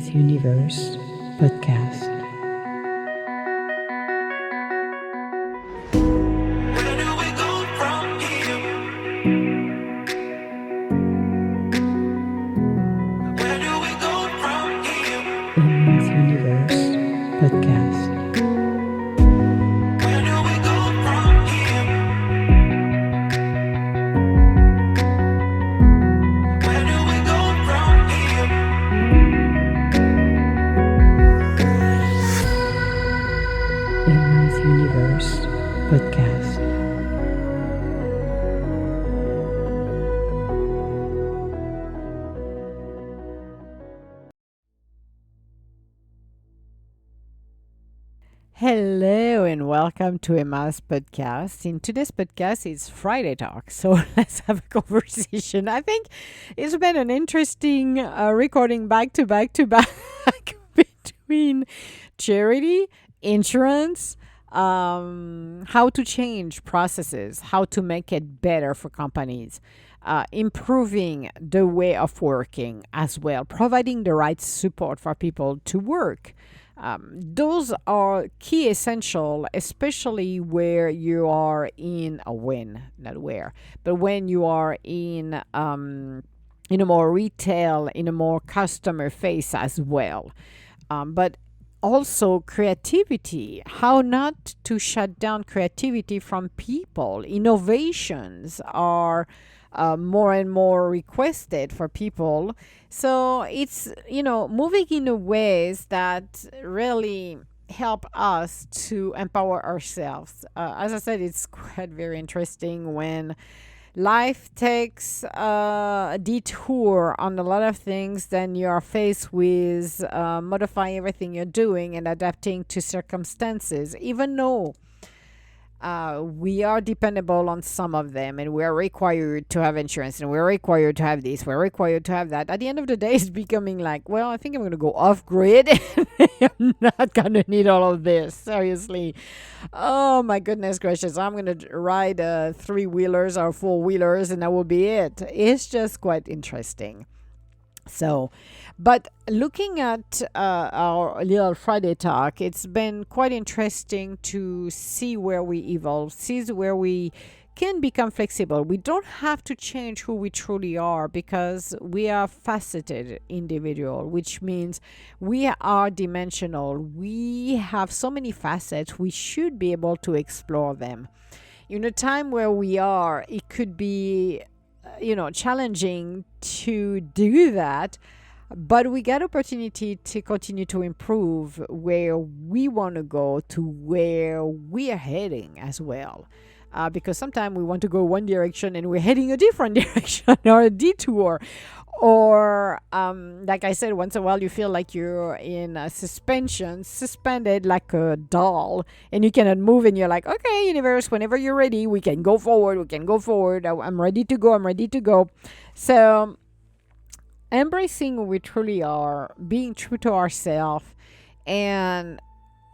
Emma's Universe podcast. Where do we go from here? Where do we go from here? Emma's Universe podcast. Where do we go from here? Where do we go from here? Emma's Universe podcast. Hello and welcome to Emma's podcast. In today's podcast, it's Friday Talk, so let's have a conversation. I think it's been an interesting recording back to back between charity, insurance, how to change processes, how to make it better for companies, improving the way of working as well, providing the right support for people to work. Those are key essential, especially where you are in a when, not where, but when you are in a more retail, in a more customer face as well. But also creativity, how not to shut down creativity from people. Innovations are more and more requested for people. So it's, moving in a ways that really help us to empower ourselves. As I said, it's quite very interesting when life takes a detour on a lot of things, then you are faced with modifying everything you're doing and adapting to circumstances, even though we are dependable on some of them and we're required to have insurance and we're required to have this, we're required to have that. At the end of the day, it's becoming like, well, I think I'm going to go off grid. I'm not going to need all of this. Seriously. Oh my goodness gracious. I'm going to ride 3-wheelers or 4-wheelers and that will be it. It's just quite interesting. So, but looking at our little Friday talk, it's been quite interesting to see where we evolve, see where we can become flexible. We don't have to change who we truly are because we are faceted individual, which means we are dimensional. We have so many facets. We should be able to explore them. In a time where we are, it could be challenging to do that, but we got opportunity to continue to improve where we want to go to where we are heading as well. Because sometimes we want to go one direction and we're heading a different direction or a detour. Or, like I said, once in a while you feel like you're in a suspension, suspended like a doll, and you cannot move, and you're like, okay, universe, whenever you're ready, we can go forward. I'm ready to go. So, embracing who we truly are, being true to ourselves, and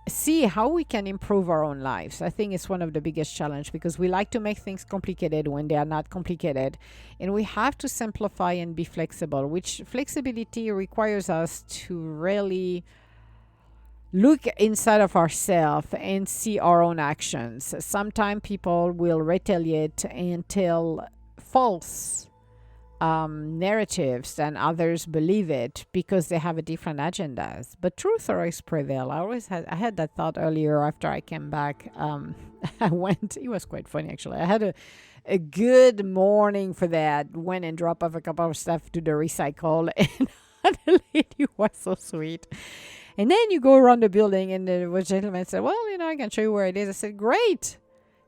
see how we can improve our own lives. I think it's one of the biggest challenge because we like to make things complicated when they are not complicated, and we have to simplify and be flexible, which flexibility requires us to really look inside of ourselves and see our own actions. Sometimes people will retaliate and tell false narratives, and others believe it because they have a different agendas. But truth always prevail. I had that thought earlier after I came back. It was quite funny actually. I had a good morning for that. Went and dropped off a couple of stuff to the recycle, and the lady was so sweet. And then you go around the building, and the gentleman said, well, I can show you where it is. I said, great.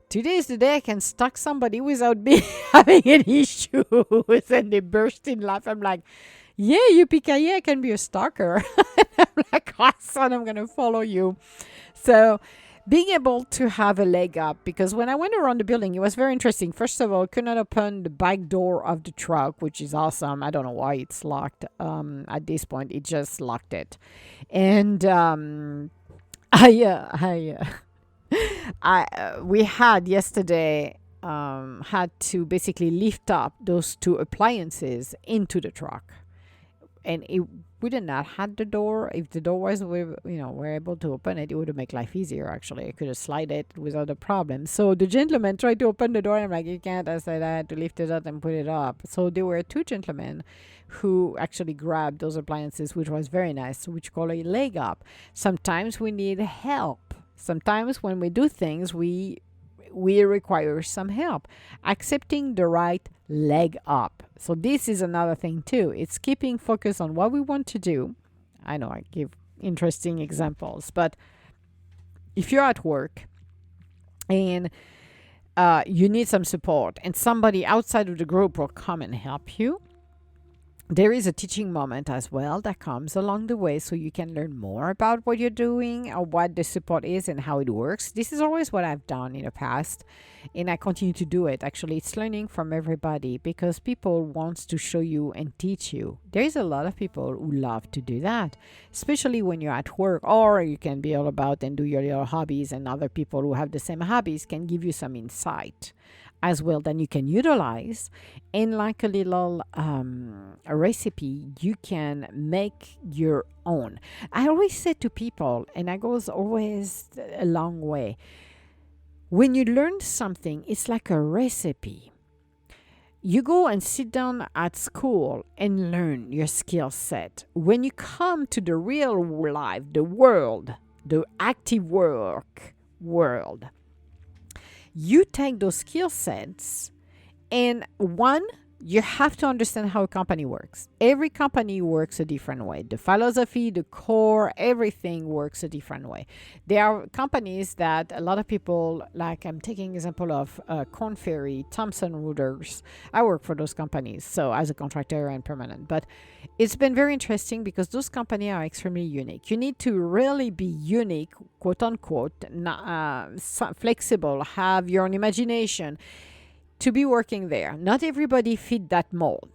Today is the day I can stalk somebody without me having any issues. And they burst in laugh. I'm like, yeah, yippee-ki-yay, I can be a stalker. I'm like, awesome, I'm going to follow you. So being able to have a leg up, because when I went around the building, it was very interesting. First of all, I could not open the back door of the truck, which is awesome. I don't know why it's locked. At this point, it just locked it. And we had yesterday had to basically lift up those two appliances into the truck, and it would not had the door. If the door was, were able to open it, it would make life easier. Actually, I could have slide it without a problem. So the gentleman tried to open the door. I'm like, you can't. I said I had to lift it up and put it up. So there were two gentlemen who actually grabbed those appliances, which was very nice, which call a leg up. Sometimes we need help. Sometimes when we do things, we require some help. Accepting the right leg up. So this is another thing too. It's keeping focus on what we want to do. I know I give interesting examples, but if you're at work and you need some support and somebody outside of the group will come and help you, there is a teaching moment as well that comes along the way so you can learn more about what you're doing or what the support is and how it works. This is always what I've done in the past, and I continue to do it. Actually, it's learning from everybody because people want to show you and teach you. There is a lot of people who love to do that, especially when you're at work, or you can be all about and do your little hobbies, and other people who have the same hobbies can give you some insight as well that you can utilize. And like a little a recipe, you can make your own. I always say to people, and that goes always a long way, when you learn something, it's like a recipe. You go and sit down at school and learn your skill set. When you come to the real life, the world, the active world, you take those skill sets, and one, you have to understand how a company works. Every company works a different way. The philosophy, the core, everything works a different way. There are companies that a lot of people, like I'm taking example of Korn Ferry, Thomson Reuters. I work for those companies, so as a contractor and permanent. But it's been very interesting because those companies are extremely unique. You need to really be unique, quote unquote, flexible, have your own imagination to be working there. Not everybody fit that mold.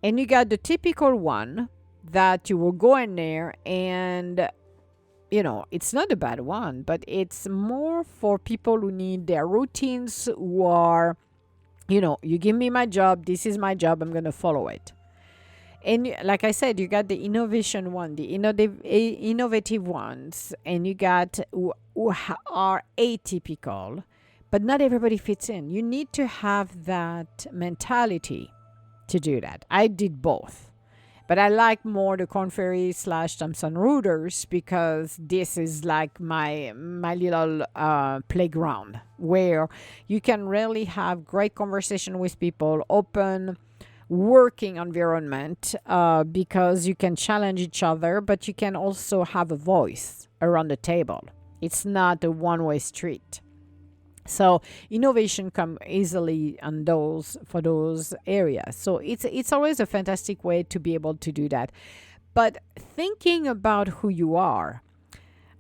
And you got the typical one that you will go in there and, it's not a bad one, but it's more for people who need their routines, who are, you give me my job, this is my job, I'm going to follow it. And like I said, you got the innovation one, the innovative ones, and you got who are atypical, but not everybody fits in. You need to have that mentality to do that. I did both. But I like more the Korn Ferry / Thomson Reuters because this is like my little playground where you can really have great conversation with people, open working environment because you can challenge each other, but you can also have a voice around the table. It's not a one-way street. So innovation come easily on for those areas. So it's always a fantastic way to be able to do that. But thinking about who you are,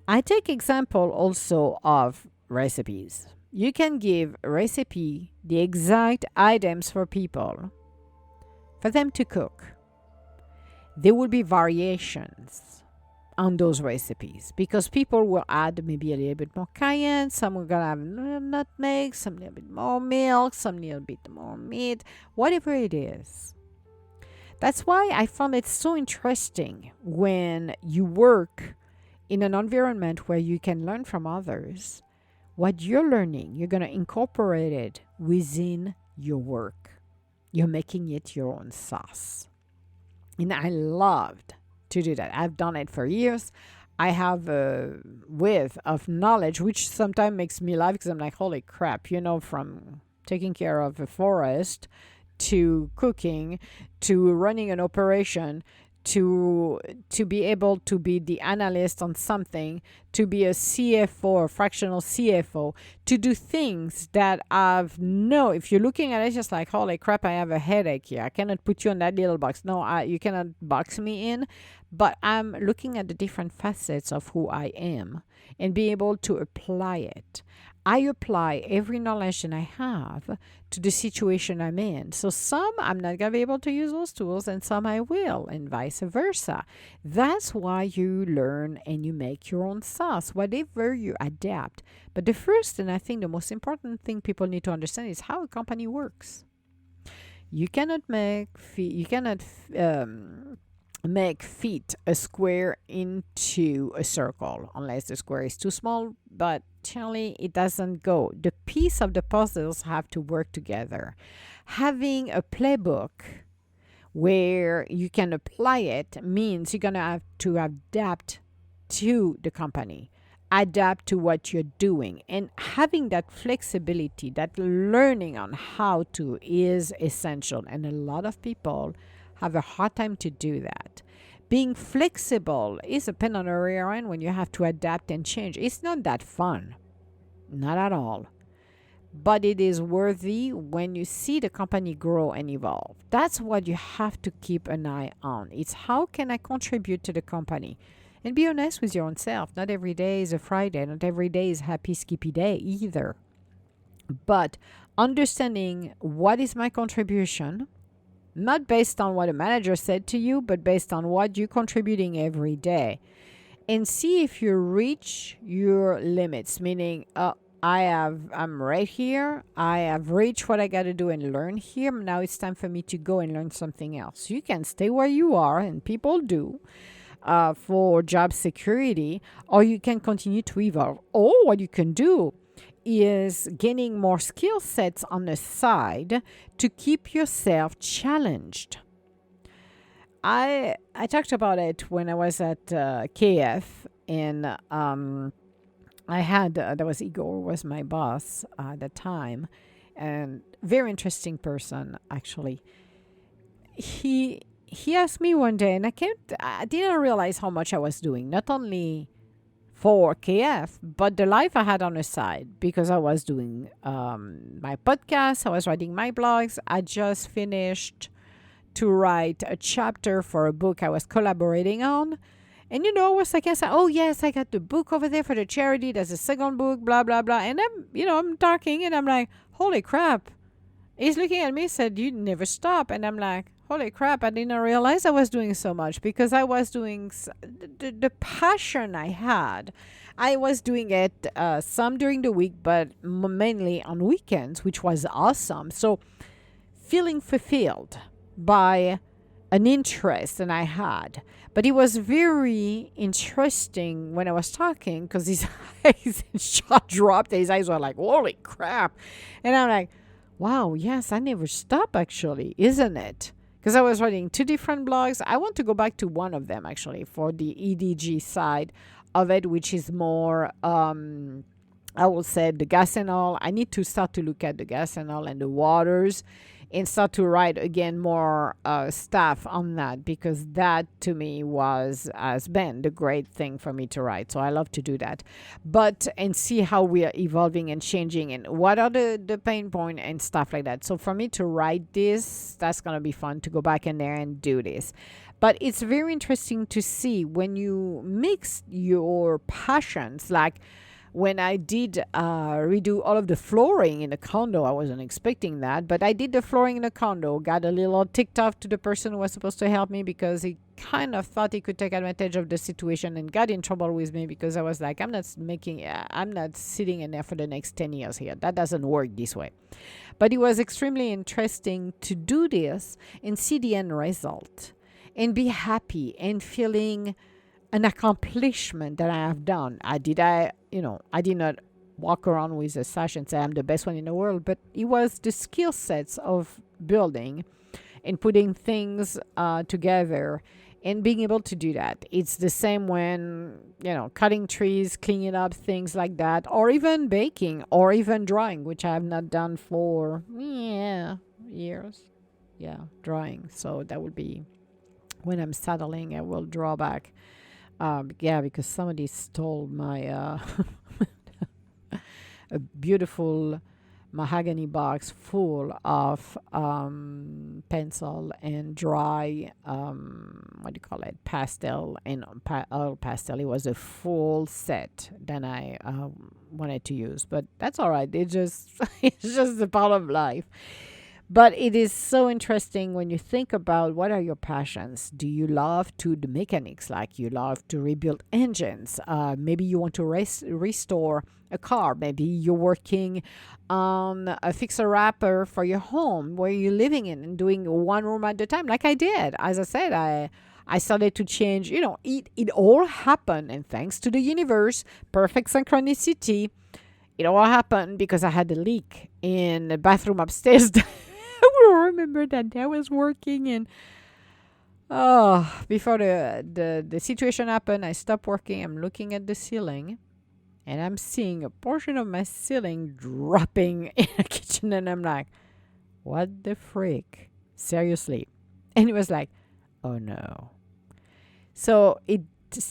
I take example also of recipes. You can give a recipe, the exact items for people, for them to cook. There will be variations on those recipes because people will add maybe a little bit more cayenne, some are gonna have nutmeg, some a little bit more milk, some a little bit more meat, whatever it is. That's why I found it so interesting when you work in an environment where you can learn from others. What you're learning, you're gonna incorporate it within your work. You're making it your own sauce. And I loved to do that. I've done it for years. I have a width of knowledge, which sometimes makes me laugh because I'm like, holy crap, from taking care of a forest to cooking to running an operation to be able to be the analyst on something, to be a CFO, a fractional CFO, to do things that if you're looking at it, just like, holy crap, I have a headache here. I cannot put you in that little box. No, you cannot box me in. But I'm looking at the different facets of who I am and be able to apply it. I apply every knowledge that I have to the situation I'm in. So some I'm not going to be able to use those tools and some I will, and vice versa. That's why you learn and you make your own sauce, whatever you adapt. But the first, and I think the most important thing people need to understand is how a company works. You cannot make fit a square into a circle unless the square is too small, but generally it doesn't go. The piece of the puzzles have to work together. Having a playbook where you can apply it means you're going to have to adapt to the company, adapt to what you're doing. And having that flexibility, that learning on how to is essential. And a lot of people have a hard time to do that. Being flexible is a pain on the rear end when you have to adapt and change. It's not that fun, not at all. But it is worthy when you see the company grow and evolve. That's what you have to keep an eye on. It's how can I contribute to the company? And be honest with your own self. Not every day is a Friday. Not every day is happy skippy day either. But understanding what is my contribution, not based on what a manager said to you, but based on what you're contributing every day. And see if you reach your limits, meaning I'm right here. I have reached what I got to do and learn here. Now it's time for me to go and learn something else. You can stay where you are, and people do, for job security, or you can continue to evolve. Or what you can do is gaining more skill sets on the side to keep yourself challenged. I talked about it when I was at KF, and I had that was Igor was my boss at the time, and very interesting person actually. He asked me one day, and I didn't realize how much I was doing, not only for KF, but the life I had on the side because I was doing my podcast, I was writing my blogs. I just finished to write a chapter for a book I was collaborating on. And I was like, oh yes, I got the book over there for the charity. There's a second book, blah, blah, blah. And I'm talking and I'm like, holy crap. He's looking at me, said, you never stop. And I'm like, holy crap, I didn't realize I was doing so much because I was doing the passion I had. I was doing it some during the week, but mainly on weekends, which was awesome. So feeling fulfilled by an interest that I had. But it was very interesting when I was talking because his jaw dropped. His eyes were like, holy crap. And I'm like, wow, yes, I never stop actually, isn't it? Because I was writing two different blogs. I want to go back to one of them actually for the EDG side of it, which is more, I will say the gas and all. I need to start to look at the gas and all and the waters and start to write again more stuff on that because that to me has been the great thing for me to write. So I love to do that. But and see how we are evolving and changing and what are the pain point and stuff like that. So for me to write this, that's going to be fun to go back in there and do this. But it's very interesting to see when you mix your passions, like when I did redo all of the flooring in the condo. I wasn't expecting that, but I did the flooring in the condo, got a little ticked off to the person who was supposed to help me because he kind of thought he could take advantage of the situation and got in trouble with me because I was like, I'm not sitting in there for the next 10 years here. That doesn't work this way. But it was extremely interesting to do this and see the end result and be happy and feeling an accomplishment that I have done. I did not walk around with a sash and say I'm the best one in the world, but it was the skill sets of building and putting things together and being able to do that. It's the same when, cutting trees, cleaning up, things like that, or even baking or even drawing, which I have not done for, years. Yeah, drawing. So that would be when I'm settling, I will draw back. Because somebody stole my a beautiful mahogany box full of pencil and dry pastel and oil pastel. It was a full set that I wanted to use, but that's all right. It's just a part of life. But it is so interesting when you think about what are your passions. Do you love to the mechanics, like you love to rebuild engines? Maybe you want to restore a car. Maybe you're working on a fixer-upper for your home where you're living in and doing one room at a time, like I did. As I said, I started to change, it all happened. And thanks to the universe, perfect synchronicity, it all happened because I had a leak in the bathroom upstairs. I will remember that day I was working and before the situation happened, I stopped working. I'm looking at the ceiling and I'm seeing a portion of my ceiling dropping in the kitchen and I'm like, what the freak? Seriously. And it was like, oh no. So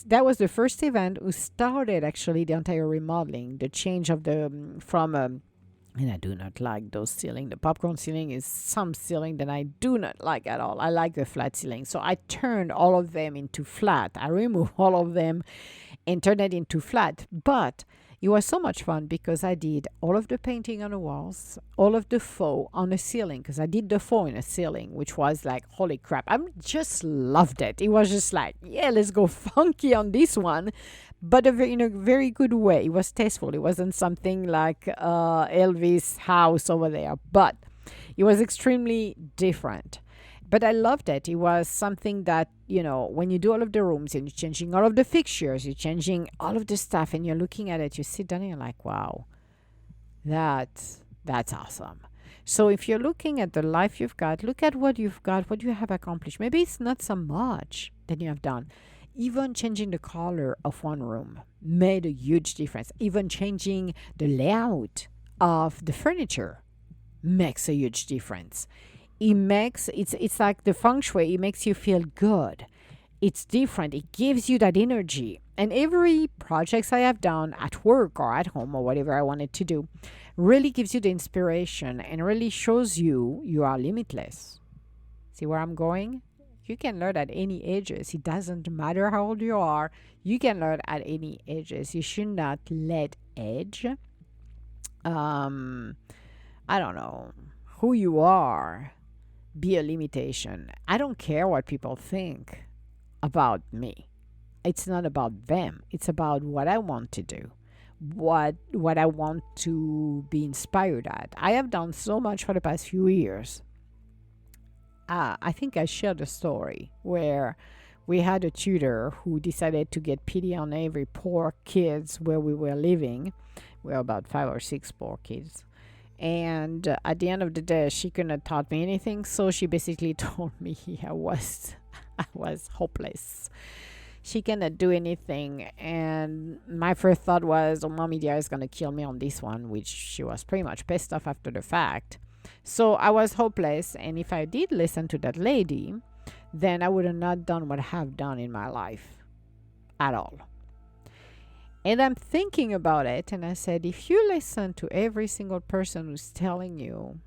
that was the first event who started actually the entire remodeling, the change of the from and I do not like those ceiling. The popcorn ceiling is some ceiling that I do not like at all. I like the flat ceiling. So I turned all of them into flat. I removed all of them and turned it into flat. But it was so much fun because I did all of the painting on the walls, all of the faux on the ceiling, because I did the faux in the ceiling, which was like, holy crap. I just loved it. It was just like, yeah, let's go funky on this one, but in a very good way. It was tasteful. It wasn't something like Elvis' house over there, but it was extremely different. But I loved it. It was something that, when you do all of the rooms and you're changing all of the fixtures, you're changing all of the stuff and you're looking at it, you sit down and you're like, wow, that's awesome. So if you're looking at the life you've got, look at what you've got, what you have accomplished. Maybe it's not so much that you have done. Even changing the color of one room made a huge difference. Even changing the layout of the furniture makes a huge difference. It's like the feng shui. It makes you feel good. It's different. It gives you that energy. And every projects I have done at work or at home or whatever I wanted to do really gives you the inspiration and really shows you are limitless. See where I'm going? You can learn at any ages. It doesn't matter how old you are. You can learn at any ages. You should not let age, I don't know, who you are, be a limitation. I don't care what people think about me. It's not about them. It's about what I want to do, what I want to be inspired at. I have done so much for the past few years. I think I shared a story where we had a tutor who decided to get pity on every poor kids where we were living. We were about 5 or 6 poor kids. And at the end of the day, she couldn't have taught me anything. So she basically told me I was hopeless. She cannot do anything. And my first thought was, oh, Mommy dear is going to kill me on this one, which she was pretty much pissed off after the fact. So I was hopeless. And if I did listen to that lady, then I would have not done what I have done in my life at all. And I'm thinking about it, and I said, if you listen to every single person who's telling you,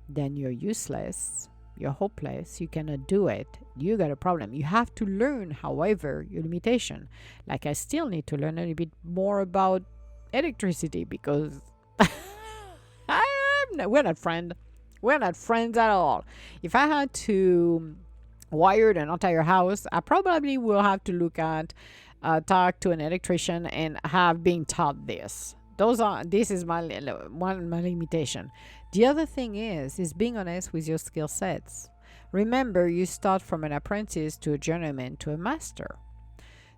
then you're useless, you're hopeless, you cannot do it, you got a problem. You have to learn, however, your limitation. Like I still need to learn a little bit more about electricity because we're not friends. We're not friends at all. If I had to wire an entire house, I probably will have to look at talk to an electrician and have been taught this. This is my limitation. The other thing is being honest with your skill sets. Remember, you start from an apprentice to a journeyman to a master.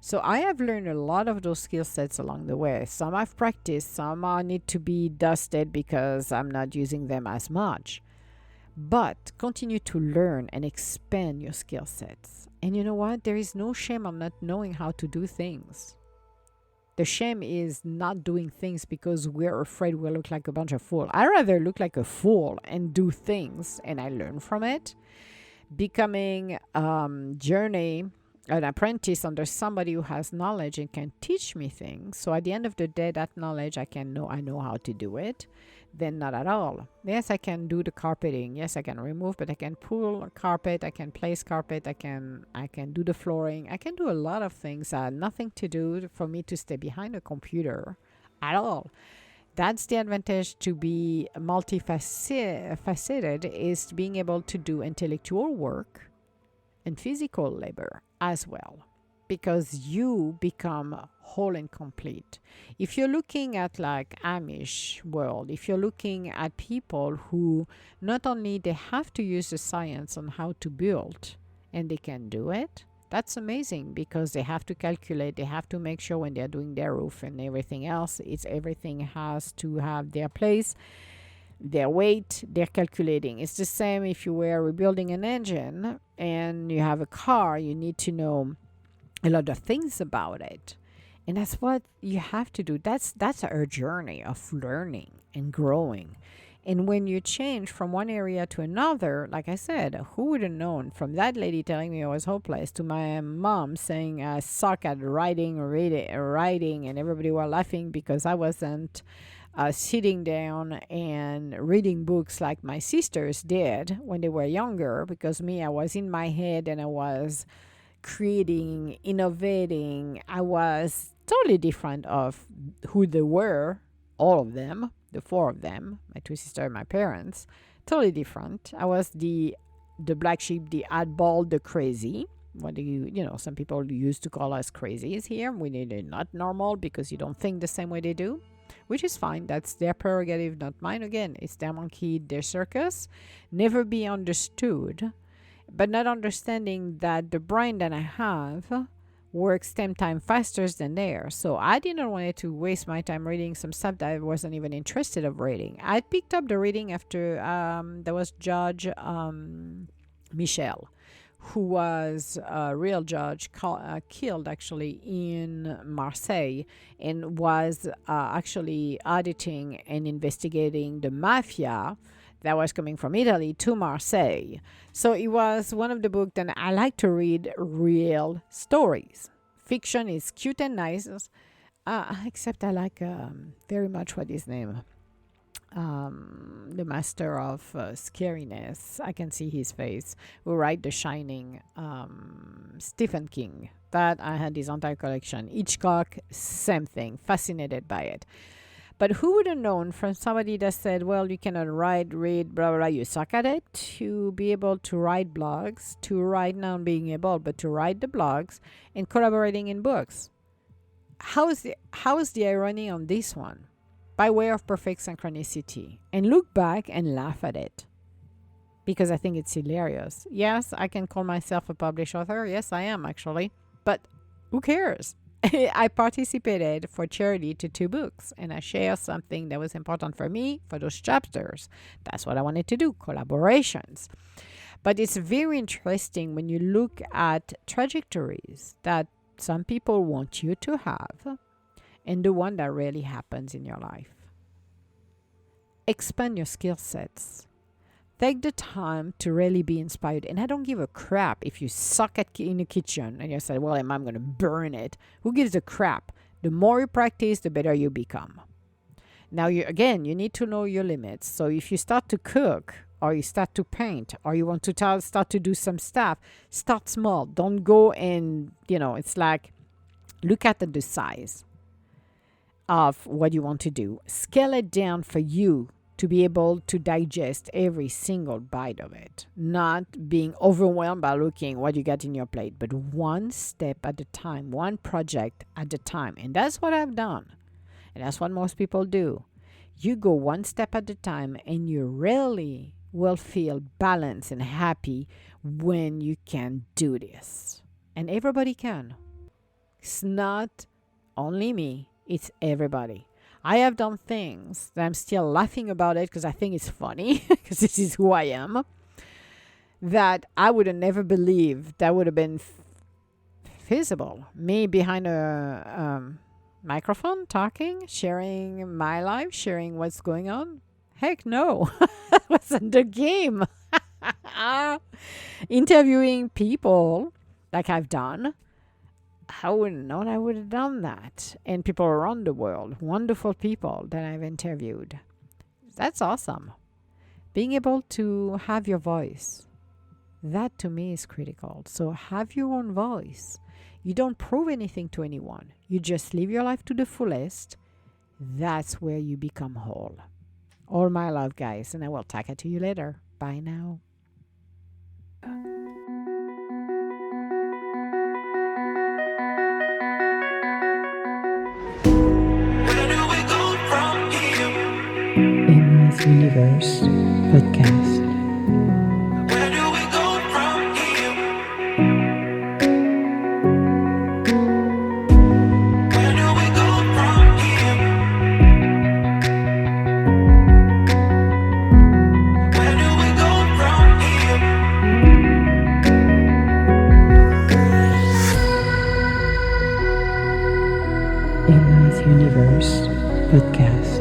So I have learned a lot of those skill sets along the way. Some I've practiced, some need to be dusted because I'm not using them as much. But continue to learn and expand your skill sets. And you know what? There is no shame on not knowing how to do things. The shame is not doing things because we're afraid we'll look like a bunch of fools. I'd rather look like a fool and do things and I learn from it. Becoming an apprentice under somebody who has knowledge and can teach me things. So at the end of the day, that knowledge I know how to do it. Then not at all. Yes, I can do the carpeting. Yes, I can remove, but I can pull a carpet. I can place carpet. I can do the flooring. I can do a lot of things. Nothing to do for me to stay behind a computer at all. That's the advantage to be multifaceted, is being able to do intellectual work and physical labor as well, because you become whole and complete. If you're looking at like Amish world, if you're looking at people who not only they have to use the science on how to build and they can do it, That's amazing because they have to calculate, they have to make sure when they're doing their roof and everything else, it's everything has to have their place, their weight, they're calculating. It's the same if you were rebuilding an engine and you have a car, you need to know a lot of things about it. And that's what you have to do. That's our journey of learning and growing. And when you change from one area to another, like I said, who would have known from that lady telling me I was hopeless to my mom saying I suck at writing, and everybody were laughing because I wasn't sitting down and reading books like my sisters did when they were younger. Because me, I was in my head and I was creating, innovating. I was totally different of who they were, all of them, the four of them, my two sisters, my parents, totally different. I was the black sheep, the oddball, the crazy. What do some people used to call us crazies here. We're not normal because you don't think the same way they do, which is fine. That's their prerogative, not mine. Again, it's their monkey, their circus. Never be understood, but not understanding that the brain that I have works 10 times faster than theirs. So I didn't want to waste my time reading some stuff that I wasn't even interested of reading. I picked up the reading after there was Judge Michel, who was a real judge killed actually in Marseille, and was actually auditing and investigating the mafia that was coming from Italy to Marseille. So it was one of the books that I like to read real stories. Fiction is cute and nice, except I like very much what his name, the master of scariness. I can see his face. Who write The Shining, Stephen King. That I had his entire collection. Hitchcock, same thing. Fascinated by it. But who would have known from somebody that said, well, you cannot write, read, blah, blah, blah, you suck at it, to be able to write blogs, to write, not being able, but to write the blogs and collaborating in books. How is the irony on this one? By way of perfect synchronicity. And look back and laugh at it, because I think it's hilarious. Yes, I can call myself a published author. Yes, I am actually. But who cares? I participated for charity to 2 books, and I shared something that was important for me for those chapters. That's what I wanted to do, collaborations. But it's very interesting when you look at trajectories that some people want you to have and the one that really happens in your life. Expand your skill sets. Take the time to really be inspired. And I don't give a crap if you suck in the kitchen and you say, well, I'm going to burn it. Who gives a crap? The more you practice, the better you become. Now, you need to know your limits. So if you start to cook, or you start to paint, or you want to start to do some stuff, start small. Don't go and, it's like, look at the size of what you want to do. Scale it down for you to be able to digest every single bite of it, not being overwhelmed by looking what you got in your plate, but one step at a time, one project at a time. And that's what I've done. And that's what most people do. You go one step at a time, and you really will feel balanced and happy when you can do this. And everybody can. It's not only me, it's everybody. I have done things that I'm still laughing about it because I think it's funny, because this is who I am, that I would have never believed that would have been feasible. Me behind a microphone, talking, sharing my life, sharing what's going on. Heck no, that wasn't the game. Interviewing people like I've done. I wouldn't know I would have done that. And people around the world, wonderful people that I've interviewed. That's awesome. Being able to have your voice, that to me is critical. So have your own voice. You don't prove anything to anyone. You just live your life to the fullest. That's where you become whole. All my love, guys, and I will talk to you later. Bye now. Where do we go from here? Emma's Universe Podcast. Where do we go from here? Emma's Universe Podcast.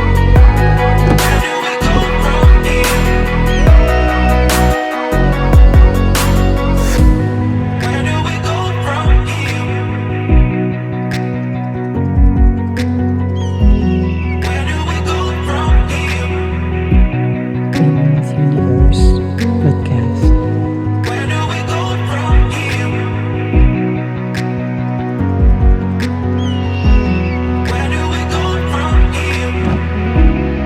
Where do we go from here? Where do we go from here? Emma's Universe Podcast. Where do we go from here? Where do we go from here?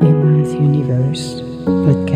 Emma's Universe Podcast.